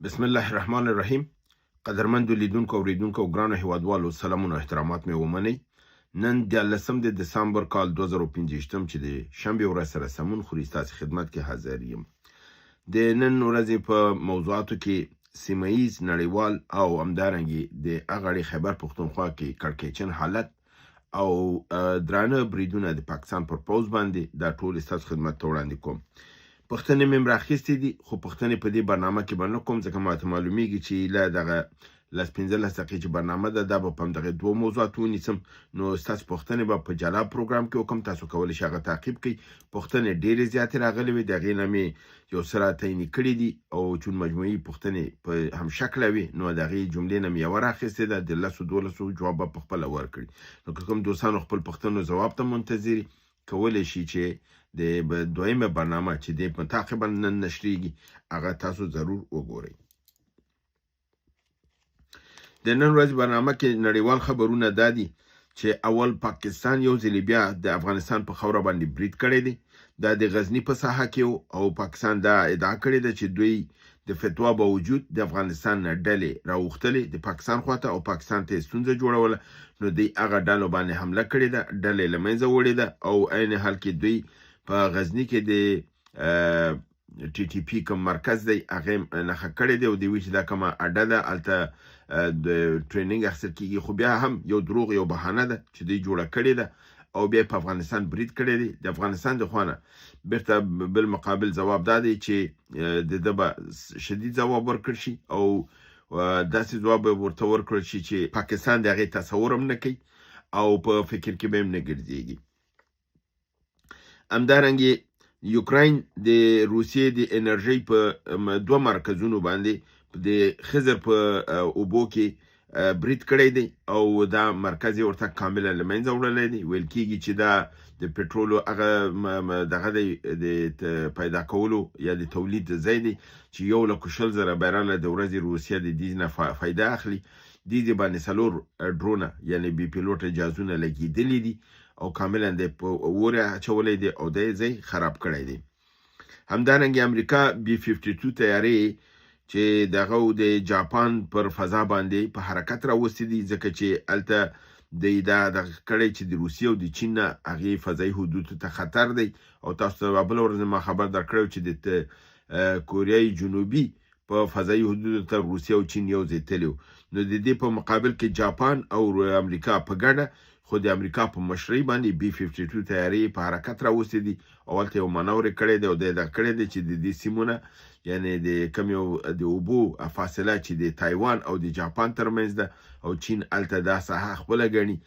بسم الله الرحمن الرحیم. قدرمندو لیدونکو اوریدونکو ګرانو هیوادوالو سلامونه او احترامات مې ومنئ. نن د 10 دسامبر کال 2015 چې د شنبې ورځ سره سمون خوري ستاسو خدمت کې حاضر یم. د نن ورځې په موضوعاتو کې سیمه‌ییز نړیوال او همدارنګه د اغړی خیبر پښتونخوا کې کړکېچن حالت او درانه بریدونه د پاکستان پر پوز باندې دا ټول ستاسو خدمت ته وړاندې کوم. پښتنې مې راخیستې دي خو پښتنې په دې برنامه کې به نه کوم ځکه ماته معلومیږي چې له دغه 15 دقیقې چې برنامه ده دا به په همدغه دوه موضوعات ونیسم. نو ستاسو پوښتنې به په جلا پروګرام کې وکم. تاسو کولی شئ هغه تعقیب کړئ. پوښتنې ډېرې زیاتې راغلې وې، د هغې نه مې یو څه راته کړي دي او چون مجموعي پوښتنې په هم شکله وي نو د هغې جملې نه مې یوه راخیستې ده، د 10-12 جواب به پخپله ورکړي. نو که کوم دوستانو خپل پوښتنو ځواب ته منتظر کولی شي چې د دویمه برنامه چې د متعاقبا نن نشریږي هغه تاسو ضرور وګورئ. د نن ورځې برنامه کې نړیوال خبرونه دا دي چې اول پاکستان یو ځل بیا د افغانستان په خوره باندې برید کړی دی. دا د غزنی په ساحه کې او پاکستان دا ادعا کړې ده چې دوی د فتوا باوجود د افغانستان نه ډلې راوختلې د پاکستان خواته او پاکستان ته ستونزه جوړوله. نو دوی هغه ډلو باندې حمله کړې ده، ډلې له منځه وړې ده او عین حال کې دوی په غزنی کې د ټي ټي پی کوم مرکز دی هغه نښه کړی دی او دوی چې دا کومه اډه ده هلته د ټریننګ اخیستل کېږي، خو بیا هم یو دروغ یو بهانه ده چې دوی جوړه کړې ده او بیا په افغانستان برید کړی دی. د افغانستان د خوا نه بیرته بالمقابل ځواب دا دی چې د ده به شدید ځواب ورکړل شي او داسې ځواب به ورته ورکړل شي چې پاکستان د هغې تصور هم نه کوي او په فکر کې به هم نه ګرځېږي. همدارنګې یوکراین د روسیې د انرژۍ په 2 مرکزونو باندې د خزر په اوبو کې برید کړی دی او دا مرکز یې ورته کاملا له منځه وړلی دی. ویل کېږي چې دا د پټرولو هغه دغه دی د پیدا کولو یا د تولید ځای دی چې 1,20,000 بیرله د ورځې روسیه د دې نه فایده اخلي. دې باندې 4 ډرونه یعنی بي پیلوټه جهازونه لګېدلي دي او کاملا د اور اچولی دی او د ځای خراب کړی دی. همدارنګه امریکا B-52 تیارې چې دغه د جاپان پر فضا باندې په حرکت راوستي دي ځکه چې هلته دوی دا دغه کړی چې د روسیې او د چین نه هغې فضایي حدودو ته خطر دی او تاسو ته بله ورځ ما خبر درکړی چې د کوریای جنوبي په فضایي حدودو ته روسیه او چین یو ځای تللی و. نو د دې په مقابل کې جاپان او امریکا په ګډه خو د امریکا په مشرۍ باندې B-52 تیارې په حرکت راوستي دي او هلته یو منور یې کړی دی او دی دغه کړی دی چې د دې سیمونه یعنی د کوم یو د اوبو فاصله چې د تایوان او د جاپان ترمنځ ده او چین هلته دا ساحه خپله ګڼي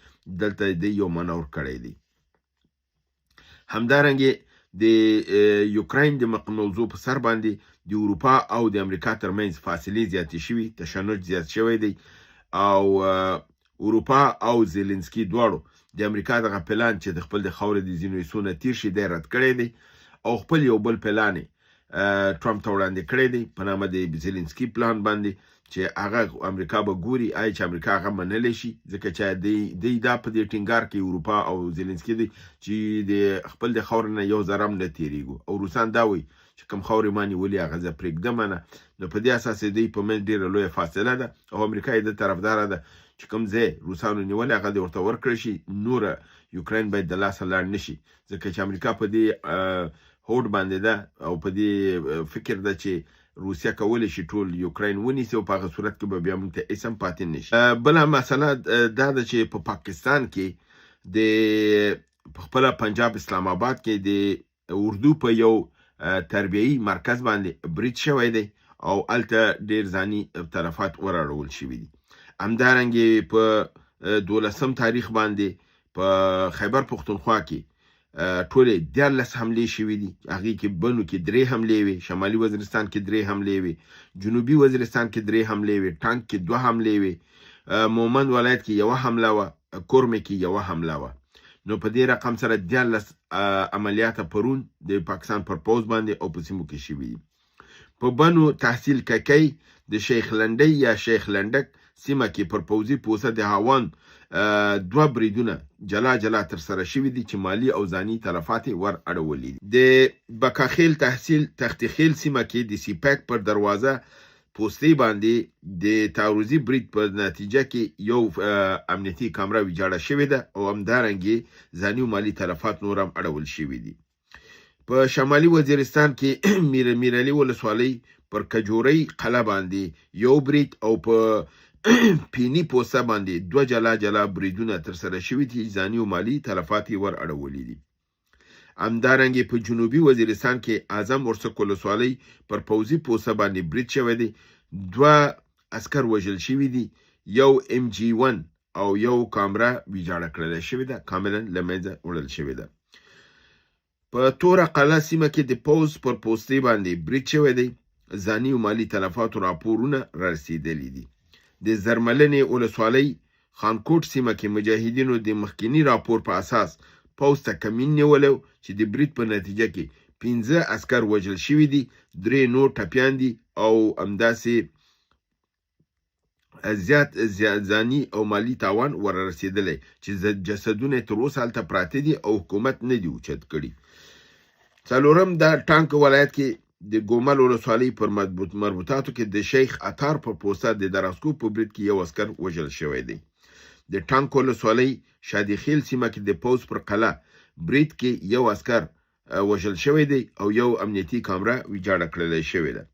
دلته دی یو منور کړی دی. همدارنګې د یوکراین د موضوع په سر باندې د اروپا او د امریکا ترمنځ فاصلې زیاتې شوي، تشنج زیات شوی دی او اروپا او زیلنسکي دواړو د امریکا دغه پلان چې د خپل د خاورې د ځینو حصو نه تیر شي دی رد کړی دی او خپل یو بل پلان ټرمپ ته وړاندې کړی دی په نامه د زیلنسکي پلان باندې چې هغه امریکا به ګوري آیا چې امریکا هغه منلی شي ځکه چې دی دا په دې ټینګار کې اروپا او زیلنسکي دی چې د خپل د خاورې نه یو ذره هم نه تیریږو او روسان دا وایي چې کوم خاورې ما نیولې هغه زه پرېږدم نه. نو په دې اساس دی په منځ ډېره لویه فاصله ده او امریکا یې د طرفداره ده چې کوم ځای روسانو نیولې هغه دې ورته ورکړی شي، نوره یوکراین باید د لاسه لاړ نه شي ځکه چې امریکا په دې هوډ باندې ده او په دې فکر ده چې روسیه کولی شي ټول یوکراین ونیسي او په هغه صورت کې به بیا موږ ته هېڅ هم پاتې نه شي. بله مسله دا ده چې په پاکستان کې د خپله پنجاب اسلام آباد کې د اردو په یو تربیه‌ایي مرکز باندې برید شوی دی او هلته ډېر ځاني تلفات وراړول شوي دي. همدارنګې په 12 تاریخ باندې په خیبر پښتونخوا کې ټولې 14 حملې شوي دي. هغې کې بنو کې 3 حملې وې، شمالي وزیرستان کې 3 حملې وې، جنوبي وزیرستان کې 3 حملې وې، ټانک کې 2 حملې وې، مومند ولایت کې 1 حمله وه، کورمې کې 1 حمله وه. نو په دې رقم سره 14 عملیاته پرون د پاکستان پر پوز باندې او په سیمو کې شوي دي. په بنو تحصیل ککی د شیخ لنډۍ یا شیخ لنډک سیمه کې پر پوځي پوسه د هاوان 2 بریدونه جلا جلا ترسره شوي دي چې مالی او ځاني تلفات ور اړولي دي. د بکاخیل تحصیل تختخیل سیمه کې د سیپاک پر دروازه پوستې باندې د تعرضي برید په نتیجه کې یو امنیتي کامره ویجاړه شوې ده او همدارنګې ځاني او مالي تلفات نور هم اړول شوي دي. په شمالي وزیرستان کې میرعلي ولسوالۍ پر کجورۍ قلعه باندې یو برید او په پینی پوسته باندې 2 جلا بریدونه ترسره شوي دي، ځاني او مالي تلفات یې ور اړولي دي. همدارنګې په جنوبي وزیرستان کې اعظم ورسک ولسوالۍ پر پوځي پوسته باندې برید شوی دی، 2 عسکر وژل شوي دي، یو MG1 او یو کامره ویجاړه کړل شوې ده، کاملا له منځه وړل شوې ده. په توره قلعه سیمه کې د پوځ پر پوستې باندې برید شوی دی، ځاني او مالي تلفاتو راپورونه رارسېدلي دي. د زرملنې ولسوالۍ خانکوټ سیمه کې مجاهدینو د مخکینی راپور په اساس پوځ ته کمین نیولی چې د برید په نتیجه کې 15 عسکر وژل شوي دي، 3 نور ټپیان دي او همداسې زیات ځاني او مالي تاوان وررسېدلی چې جسدونه تر اوسه هلته پراته دي او حکومت نه دي اوچت کړي. څلورم د ټانک ولایت کې د ګومل ولسوالۍ پر مربوطاتو کې د شیخ عطار په پوسته د دراسکو په برید کې یو عسکر وژل شوی دی. د ټانک ولسوالۍ شادي خیل سیمه کې د پوځ پر قلعه برید کې یو عسکر وژل شوی دی او یو امنیتي کامره ویجاړه کړل شوې ده.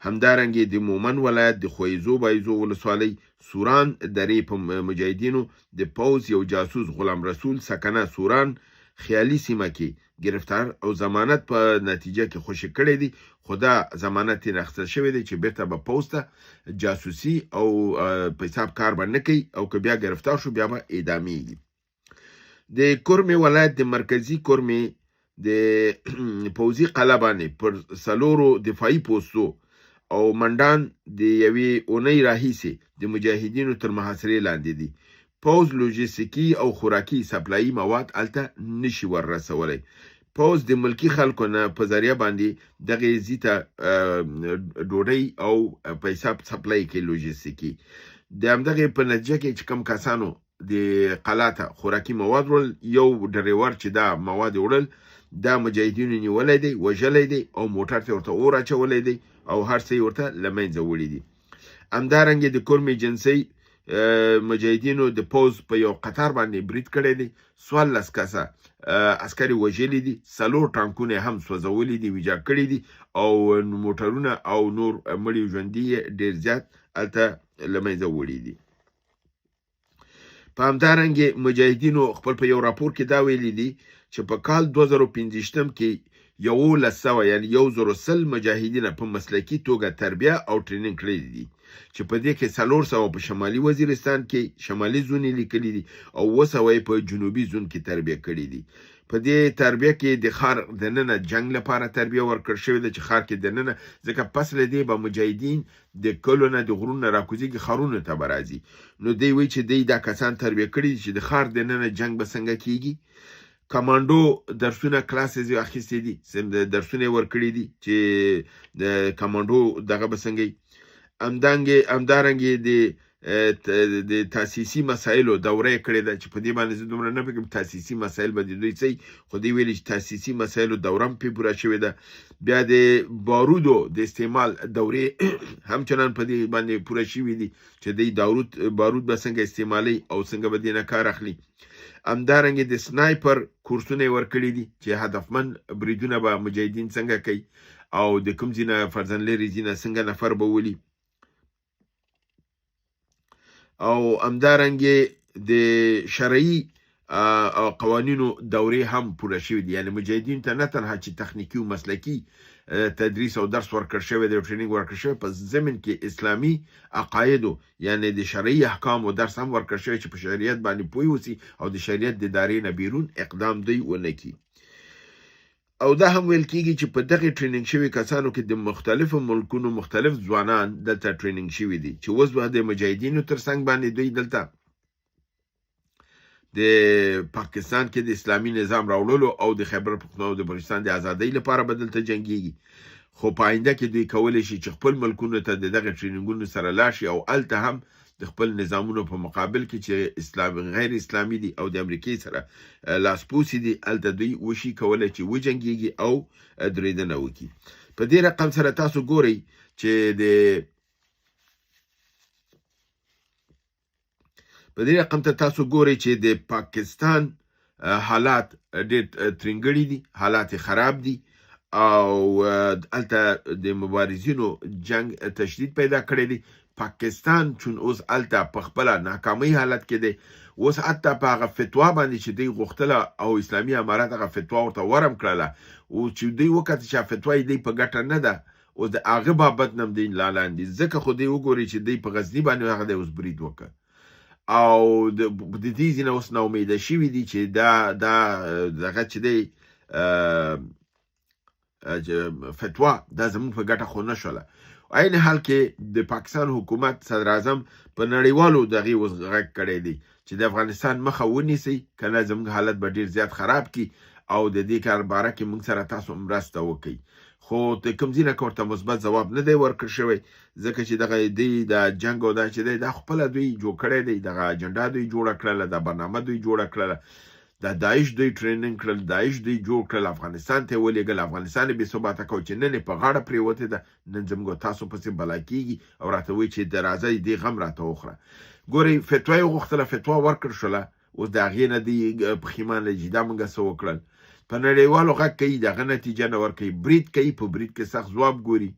همدارنګې د مومن ولایت د خویزو بایزو ولسوالۍ سوران درې په مجاهدینو د پوځ یو جاسوس غلام رسول سکنه سوران خیالي سیمه کې گرفتار او ضمانت په نتیجه کې خوشی کړی دی، خو دا ضمانت یې اخیستل شوی دی چې بیرته به پوځ ته جاسوسي او په حساب کار به نه کوي او که بیا گرفتار شو بیا به اعدامیږي. د کورمې ولایت د مرکزي کورمې د پوځي قلعه باندې پر 4 دفاعي پوستو او منډان د یوې اونۍ راهیسې د مجاهدینو تر محاصرې لاندې دي. پوځ لوجستیکي او خوراکي سپلایي مواد هلته نشي وررسولی. پوځ د ملکي خلکو نه په ذریعه باندې دغې ځي ته ډوډۍ او پیسه سپلای کوي لوجستیکي. د همدغې په نتیجه کې چې کوم کسانو د قلعه ته خوراکي مواد وړل، یو ډریور چې دا مواد وړل دا مجاهدینو نیولی دی، وژلی دی او موټر ته ورته اور اچولی دی او هر څه یې ورته له منځه وړي دي. همدارنګې د کورمې جنسۍ مجاهدینو د پوځ په یو قطار باندې برید کړی دی، 14 کسه عسکر وژلي دي، 4 ټانکونه هم سوځولي دي، ویجاړ کړي دي او موټرونه او نور مړي ژوندي ډېر زیات هلته له منځه وړي دي. په همدارنګې مجاهدینو خپل په یو راپور کې دا ویلي دي چې په کال 2015 کې 1100 یعنی 110 مجاهدین په مسلکي توګه تربیه او ټریننګ کړي دي چې په دې کې 400 په شمالي وزیرستان کې شمالي زون لیکلي دي او 200 په جنوبي زون کې تربیه کړي دي. په دې تربیه کې د خار دننه جنگ لپاره تربیه ورکړل شوې ده چې خار کې دننه ځکه پس له دې به مجاهدین د کلونه د غرونو راکوزیږي خارونو ته به راځي، نو دی وایي چې دی دا کسان تربیه کړي چې د خار دننه جنگ به څنګه کیږي. کمانډو درسونه کلاسز یې اخیستې دي، درسونه یې ورکړي دي چې د کمانډو دغه به څنګه. همدارنګې د تاسیسي مسایلو دوره یې کړې ده چې په دې باندې زه دومره نه پوهېږم تاسیسي مسایل به د دوی څه، خو دوی ویلي چې تاسیسي مسایلو دوره هم پرې پوره شوې ده. بیا د بارودو د استعمال دورې همچنان په دې باندې پوره شوي دي چې دوی بارود به څنګه استعمالوي او څنګه به دې نه کار اخلي. همدارنګې د سنایپر کورسونه یې ورکړي دي چې هدفمند بریدونه به مجاهدین څنګه کوي او د کوم ځای نه فرضاً لرې ځای نه څنګه نفر به ولي. او همدارنګې د شرعي قوانینو دورې هم پوره شوي دي، یعنی مجاهدین ته نه تنها چې تخنیکي او مسلکي تدریس او درس ورکړل شوی دی او ټریننګ ورکړل شوی، په ضمن کې اسلامي عقایدو یعنی د شرعي احکامو درس هم ورکړل شوی چې په شریعت باندې پوه اوسي او د شریعت د دایرې نه بیرون اقدام دوی ونه کړي. او دا هم ویل کېږي چې په دغې ټریننګ شوي کسانو کې د مختلفو ملکونو مختلف ځوانان دلته ټریننګ شوي دي چې اوس به د مجاهدینو تر څنګ باندې دوی دلته د پاکستان کې د اسلامي نظام راوړلو او د خیبر پختونخوا او د بلوچستان د ازادۍ لپاره به دلته جنګیږي، خو په آینده کې دوی کولی شي چې خپل ملکونو ته د دغه ټریننګونو سره لاړ شي او هلته هم د خپل نظامونو په مقابل کې چې غیر اسلامي دي او د امریکې سره لاسپوڅي دي هلته دوی وشي کولی چې وجنګیږي او درېدنه وکړي. په دې رقم سره تاسو ګورئ چې د په دې رقم ته تاسو ګورئ چې د پاکستان حالات ډېر ترنګړي دي، حالات خراب دي او هلته د مبارزینو جنگ تشدید پیدا کړی دی. پاکستان چون اوس هلته په خپله ناکامۍ حالت کې دی، اوس حتی په هغه فتوا باندې چې دوی غوښتله او اسلامي امارت هغه فتوا ورته ورم کړله، او چې دوی وکتل چې فتوا یې دوی په ګټه نه ده، اوس د هغه بابت نه هم دوی لاندې ځکه خو دوی وګورئ چې دوی په غزني باندې هغه دی اوس برید وکړ او د دې ځینې اوس ناامیده شوي دي چې دا دغه چې دی فتوا دا زموږ په ګټه خو نه شوله. عین حال کې د پاکستان حکومت صدر اعظم په نړیوالو دغې اوس غږ کړی دی چې د افغانستان مخه ونیسئ، که نه زموږ حالت به ډېر زیات خراب کړي او د دې کار باره کې موږ سره تاسو مرسته وکړئ. خو د کوم ځای نه که ورته مثبت ځواب نه دی ورکړل شوی، ځکه چې دغه دوی د جنګ او دا چې دی دا خپله دوی جوړ کړی دی، دغه اجنډا دوی جوړه کړله، دا برنامه دوی جوړه کړله، دا داعش دوی ټریننګ کړل، داعش دوی جوړ کړل، افغانستان ته یې ولېږل، افغانستان یې بېثباته کړ چې نن یې په غاړه پرېوتې ده، نن زموږ تاسو پسې بلا کېږي او راته وایي چې د راځئ دې غم راته وخوره. ګورئ فتوا یې وغوښتله، فتوا ورکړل شوله، اوس د هغې نه دوی پښیمانه دي چې دا موږ څه وکړل. په نړیوالو غږ کوي، دغه نتیجه نه ورکوي، برید کوي، په برید کې سخت ځواب ګوري.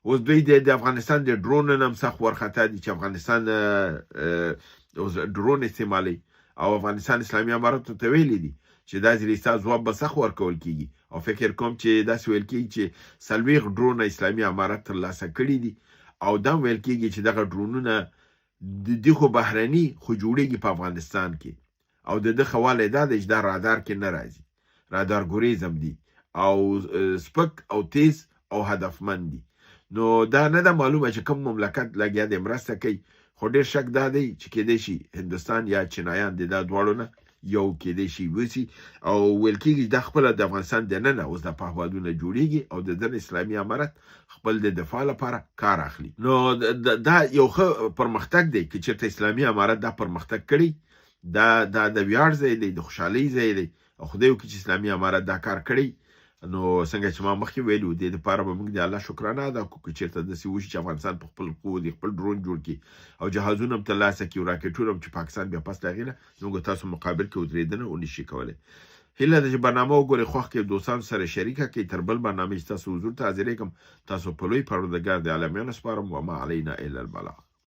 اوس دوی د افغانستان د ډرون نه هم سخت وارخطا دي چې افغانستان اوس ډرون استعمالوي او افغانستان اسلامي امارت ته ویلي دي چې دا ځلې ستا ځواب به سخت ورکول کېږي او فکر کوم چې داسې ویل کېږي چې 40 ډرونه اسلامي امارت ترلاسه کړي دي او دا ویل کېږي چې دغه ډرونونه د دې خو بهرني خو جوړېږي په افغانستان کې او د ده ښه والی دا دی چې دا رادار کې نه راځي، رادار ګوریزم دي او سپک او تیز او هدفمند دي. نو دا نه ده معلومه چې کوم مملکت لګیا دی مرسته کوي، خو ډېر شک دا دی چې کېدای شي هندوستان یا چینایان د دا دواړو نه یو کېدای شي وسي او ویل کېږي دا خپله د افغانستان دننه اوس دا پهپادونه جوړېږي او د دن اسلامي امارت خپل د دفاع لپاره کار اخلي. نو دا یو ښه پرمختګ دی که چېرته اسلامي امارت دا پرمختګ کړي، دا د ویاړ ځای دی، د خوشحالۍ ځای دی او خدای وکړي چې اسلامي امارت دا کار کړی. نو څنګه چې ما مخکې ویلي و دې دپاره به موږ د الله شکرانه ادا کړو که چېرته داسې وشي چې افغانستان په خپل قوت خپل ډرون جوړ کړي او جهازونه هم ترلاسه کړي او راکټونه هم چې پاکستان بیا پس د هغې نه زموږ تاسو مقابل کې ودرېدنه ونشي کولی. هیله ده چې برنامه وګورئ، خوښ کړئ، دوستانو سره شریکه کړئ. تر بل برنامې چې تاسو حضور ته حاضرېږم، تاسو په لوی پروردګار د عالمیانو سپارم. وما علینا الا البلاغ.